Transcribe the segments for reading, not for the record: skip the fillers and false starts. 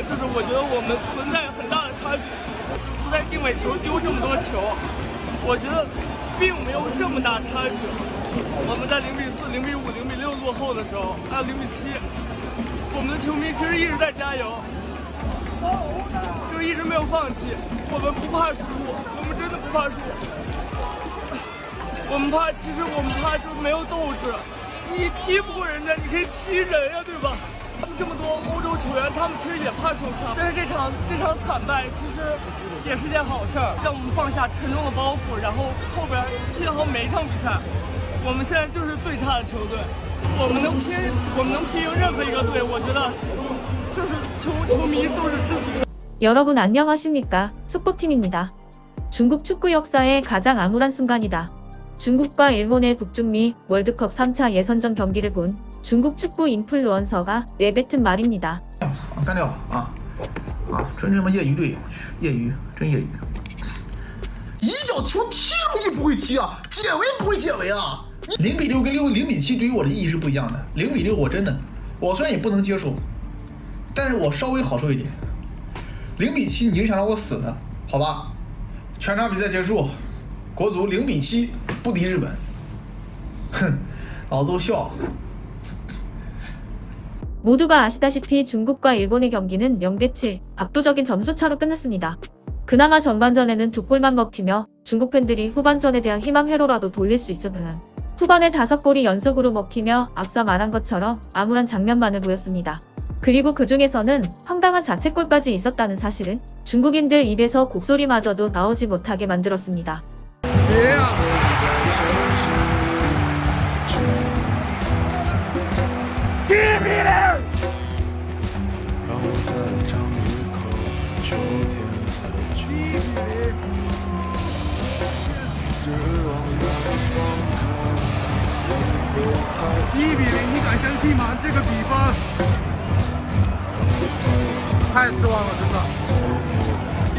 就是我觉得我们存在很大的差距，就不在定位球丢这么多球，我觉得并没有这么大差距。我们在0-4、0-5、0-6落后的时候，还有0-7，我们的球迷其实一直在加油，就一直没有放弃。我们不怕输，我们真的不怕输。我们怕就是没有斗志。你踢不过人家，你可以踢人呀，对吧？这么多欧洲球员，他们其实也怕受伤。但是这场惨败其实也是件好事儿，让我们放下沉重的包袱，然后后边拼好每一场比赛。我们现在就是最差的球队，我们能拼赢任何一个队，我觉得就是球迷都是知足。 여러분 안녕하십니까? 속보팀입니다. 중국 축구 역사의 가장 암울한 순간이다. 중국과 일본의 북중미 월드컵 3차 예선전 경기를 본 중국 축구 인플루언서가 내뱉은 말입니다. 干掉真他妈业余队，业余，真业余。一脚球踢出去不会踢啊，解围不会解围啊。0-6跟0-7对于我的意义是不一样的。0-6我真的，我虽然也不能接受，但是我稍微好受一点。0-7你是想让我死的，好吧？全场比赛结束，国足0-7不敌日本，哼，老子都笑了。 모두가 아시다시피 중국과 일본의 경기는 0-7 압도적인 점수차로 끝났습니다. 그나마 전반전에는 2골만 먹히며 중국 팬들이 후반전에 대한 희망 회로라도 돌릴 수 있었지만 후반에 5골이 연속으로 먹히며 앞서 말한 것처럼 암울한 장면만을 보였습니다. 그리고 그 중에서는 황당한 자책골까지 있었다는 사실은 중국인들 입에서 곡소리마저도 나오지 못하게 만들었습니다. $7-0，你敢相信吗？这个比分太失望了，真的。7-0，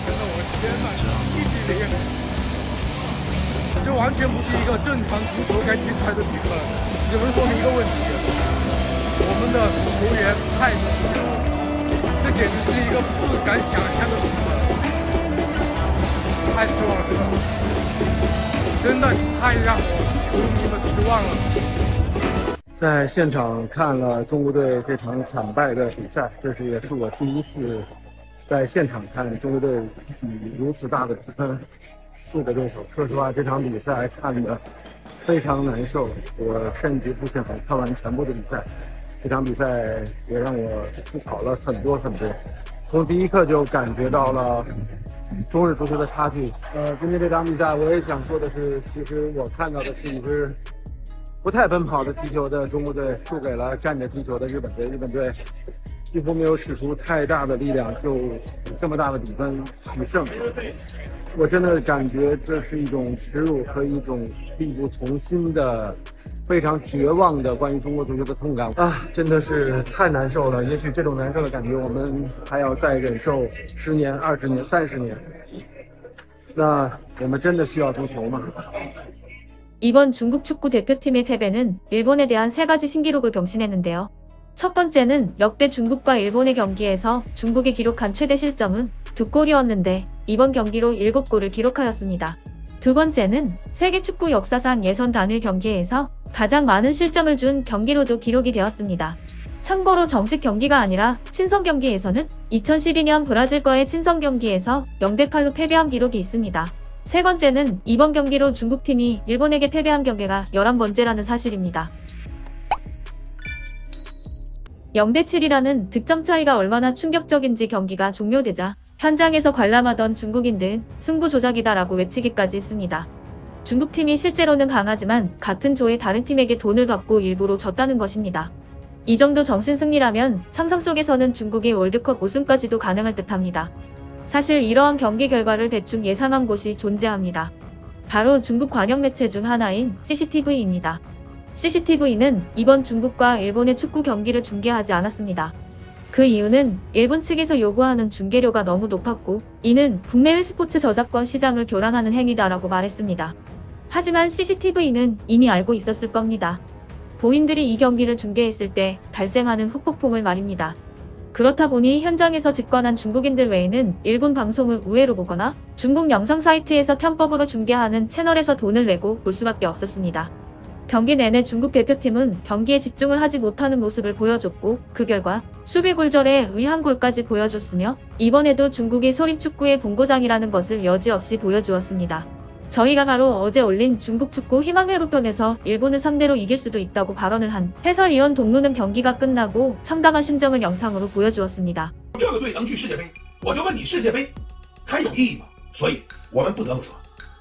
真的，我天哪！7-0，这完全不是一个正常足球该踢出来的比分，只能说明一个问题：我们的球员态度出现了问题，这简直是一个不敢想象的比分，太失望了，真的。 真的太让我球迷们失望了。在现场看了中国队这场惨败的比赛，也是我第一次在现场看中国队以如此大的比分输给对手。说实话，这场比赛看得非常难受，我甚至不想看完全部的比赛。这场比赛也让我思考了很多，从第一刻就感觉到了 中日足球的差距。今天这场比赛，我也想说的是，其实我看到的是一支不太奔跑的踢球的中国队，输给了站着踢球的日本队。日本队几乎没有使出太大的力量，就这么大的比分取胜。我真的感觉这是一种耻辱和一种力不从心的、非常绝望的关于中国足球的痛感啊！真的是太难受了。也许这种难受的感觉，我们还要再忍受10年、20年、30年。那我们真的需要足球吗？ 이번 중국 축구 대표팀의 패배는 일본에 대한 3가지 신기록을 경신했는데요. 첫 번째는 역대 중국과 일본의 경기에서 중국이 기록한 최대 실점은 2골이었는데 이번 경기로 7골을 기록하였습니다. 두 번째는 세계 축구 역사상 예선 단일 경기에서 가장 많은 실점을 준 경기로도 기록이 되었습니다. 참고로 정식 경기가 아니라 친선 경기에서는 2012년 브라질과의 친선 경기에서 0-8로 패배한 기록이 있습니다. 세 번째는 이번 경기로 중국팀이 일본에게 패배한 경기가 11번째라는 사실입니다. 0-7이라는 득점 차이가 얼마나 충격적인지 경기가 종료되자 현장에서 관람하던 중국인들은 승부 조작이다라고 외치기까지 했습니다. 중국팀이 실제로는 강하지만 같은 조의 다른 팀에게 돈을 받고 일부러 졌다는 것입니다. 이 정도 정신승리라면 상상 속에서는 중국의 월드컵 우승까지도 가능할 듯합니다. 사실 이러한 경기 결과를 대충 예상한 곳이 존재합니다. 바로 중국 관영 매체 중 하나인 CCTV입니다. CCTV는 이번 중국과 일본의 축구 경기를 중계하지 않았습니다. 그 이유는 일본 측에서 요구하는 중계료가 너무 높았고 이는 국내외 스포츠 저작권 시장을 교란하는 행위다라고 말했습니다. 하지만 CCTV는 이미 알고 있었을 겁니다. 본인들이 이 경기를 중계했을 때 발생하는 후폭풍을 말입니다. 그렇다 보니 현장에서 직관한 중국인들 외에는 일본 방송을 우회로 보거나 중국 영상 사이트에서 편법으로 중계하는 채널에서 돈을 내고 볼 수밖에 없었습니다. 경기 내내 중국 대표팀은 경기에 집중을 하지 못하는 모습을 보여줬고 그 결과 수비 굴절에 의한 골까지 보여줬으며 이번에도 중국이 소림축구의 본고장이라는 것을 여지없이 보여주었습니다. 저희가 바로 어제 올린 중국 축구 희망회로편에서 일본을 상대로 이길 수도 있다고 발언을 한 해설위원 동무는 경기가 끝나고 참담한 심정을 영상으로 보여주었습니다. 这个队能去世界杯，我就问你，世界杯还有意义吗？所以我们不得不说，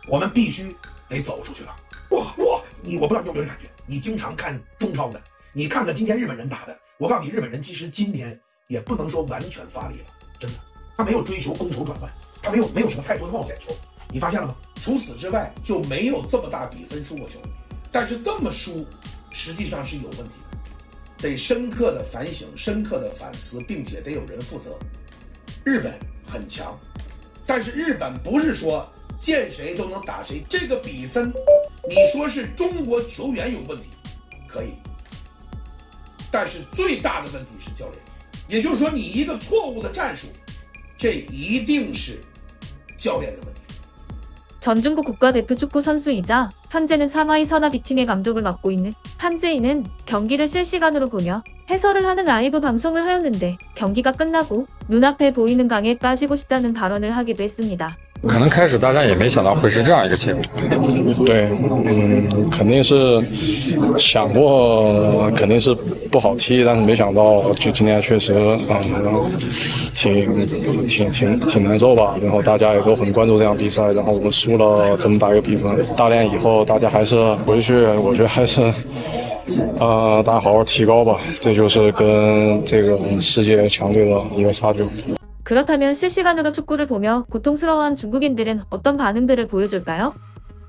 我们必须得走出去了。我不知道你有没有感觉，你经常看中超的，你看看今天日本人打的，我告诉你，日本人其实今天也不能说完全发力了，真的，他没有追求攻守转换，他没有什么太多的冒险球，你发现了吗？除此之外就没有这么大比分输过球，但是这么输实际上是有问题的，得深刻的反省，深刻的反思，并且得有人负责。日本很强，但是日本不是说见谁都能打谁，这个比分你说是中国球员有问题可以，但是最大的问题是教练，也就是说你一个错误的战术，这一定是教练的问题。 전 중국 국가대표 축구 선수이자 현재는 상하이 선화비팀의 감독을 맡고 있는 한재인은 경기를 실시간으로 보며 해설을 하는 라이브 방송을 하였는데 경기가 끝나고 눈앞에 보이는 강에 빠지고 싶다는 발언을 하기도 했습니다. 可能开始大家也没想到会是这样一个结果，对，肯定是想过，肯定是不好踢，但是没想到就今天确实，挺难受吧。然后大家也都很关注这场比赛，然后我们输了这么大一个比分。大练以后，大家还是回去，我觉得还是，大家好好提高吧。这就是跟这个世界强队的一个差距。 그렇다면 실시간으로 축구를 보며 고통스러워한 중국인들은 어떤 반응들을 보여줄까요?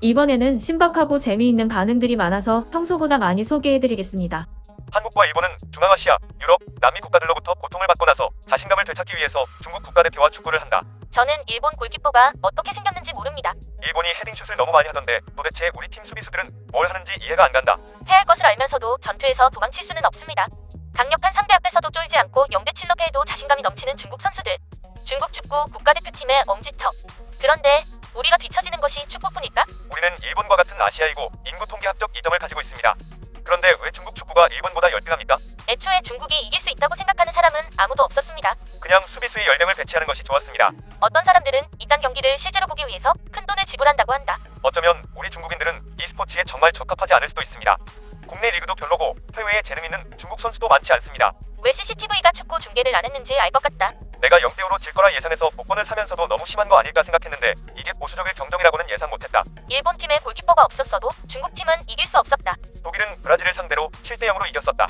이번에는 신박하고 재미있는 반응들이 많아서 평소보다 많이 소개해드리겠습니다. 한국과 일본은 중앙아시아, 유럽, 남미 국가들로부터 고통을 받고 나서 자신감을 되찾기 위해서 중국 국가대표와 축구를 한다. 저는 일본 골키퍼가 어떻게 생겼는지 모릅니다. 일본이 헤딩슛을 너무 많이 하던데 도대체 우리 팀 수비수들은 뭘 하는지 이해가 안 간다. 패할 것을 알면서도 전투에서 도망칠 수는 없습니다. 강력한 상대 앞에서도 쫄지 않고 0대7로 패해도 자신감이 넘치는 중국 선수들. 중국 축구 국가대표팀의 엄지척. 그런데 우리가 뒤처지는 것이 축구뿐일까? 우리는 일본과 같은 아시아이고 인구 통계 합적 2점을 가지고 있습니다. 그런데 왜 중국 축구가 일본보다 열등합니까? 애초에 중국이 이길 수 있다고 생각하는 사람은 아무도 없었습니다. 그냥 수비수의 10명을 배치하는 것이 좋았습니다. 어떤 사람들은 이딴 경기를 실제로 보기 위해서 큰 돈을 지불한다고 한다. 어쩌면 우리 중국인들은 e스포츠에 정말 적합하지 않을 수도 있습니다. 국내 리그도 별로고 해외에 재능 있는 중국 선수도 많지 않습니다. 왜 CCTV가 축구 중계를 안 했는지 알 것 같다. 내가 0대5로 질 거라 예상해서 복권을 사면서도 너무 심한 거 아닐까 생각했는데 이게 보수적일 경정이라고는 예상 못했다. 일본 팀에 골키퍼가 없었어도 중국 팀은 이길 수 없었다. 독일은 브라질을 상대로 7대0으로 이겼었다.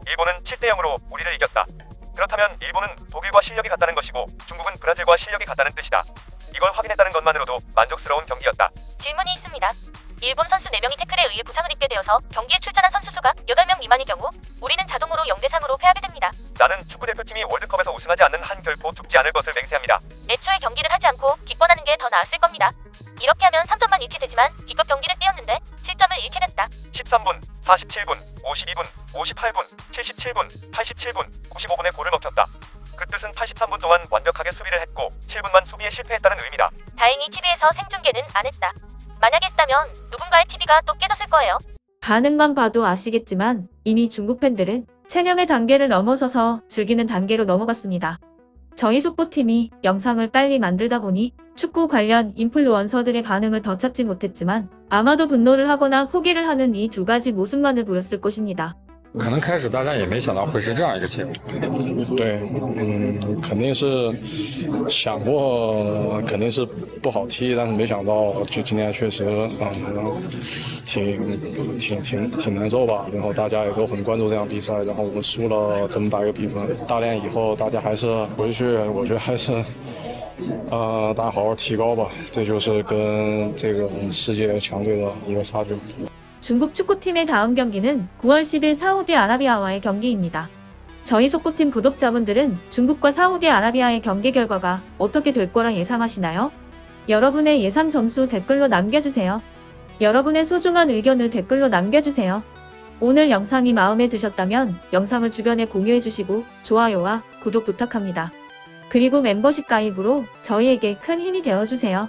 일본은 7대0으로 우리를 이겼다. 그렇다면 일본은 독일과 실력이 같다는 것이고 중국은 브라질과 실력이 같다는 뜻이다. 이걸 확인했다는 것만으로도 만족스러운 경기였다. 질문이 있습니다. 일본 선수 4명이 태클에 의해 부상을 입게 되어서 경기에 출전한 선수 수가 8명 미만의 경우 우리는 자동으로 0대3으로 패하게 됩니다. 나는 축구대표팀이 월드컵에서 우승하지 않는 한 결코 죽지 않을 것을 맹세합니다. 애초에 경기를 하지 않고 기권하는 게 더 나았을 겁니다. 이렇게 하면 3점만 잃게 되지만 기껏 경기를 뛰었는데 7점을 잃게 됐다. 13분, 47분, 52분, 58분, 77분, 87분, 95분에 골을 먹혔다. 그 뜻은 83분 동안 완벽하게 수비를 했고 7분만 수비에 실패했다는 의미다. 다행히 TV에서 생중계는 안 했다. 만약에 했다면 누군가의 TV가 또 깨졌을 거예요. 반응만 봐도 아시겠지만 이미 중국 팬들은 체념의 단계를 넘어서서 즐기는 단계로 넘어갔습니다. 저희 속보팀이 영상을 빨리 만들다 보니 축구 관련 인플루언서들의 반응을 더 찾지 못했지만 아마도 분노를 하거나 포기를 하는 이 두 가지 모습만을 보였을 것입니다. 可能开始大家也没想到会是这样一个结果，对，肯定是想过，肯定是不好踢，但是没想到就今天确实，挺难受吧。然后大家也都很关注这场比赛，然后我们输了这么大一个比分。大练以后，大家还是回去，我觉得还是，大家好好提高吧。这就是跟这个世界强队的一个差距。 중국 축구팀의 다음 경기는 9월 10일 사우디아라비아와의 경기입니다. 저희 속보팀 구독자분들은 중국과 사우디아라비아의 경기 결과가 어떻게 될 거라 예상하시나요? 여러분의 예상 점수 댓글로 남겨주세요. 여러분의 소중한 의견을 댓글로 남겨주세요. 오늘 영상이 마음에 드셨다면 영상을 주변에 공유해주시고 좋아요와 구독 부탁합니다. 그리고 멤버십 가입으로 저희에게 큰 힘이 되어주세요.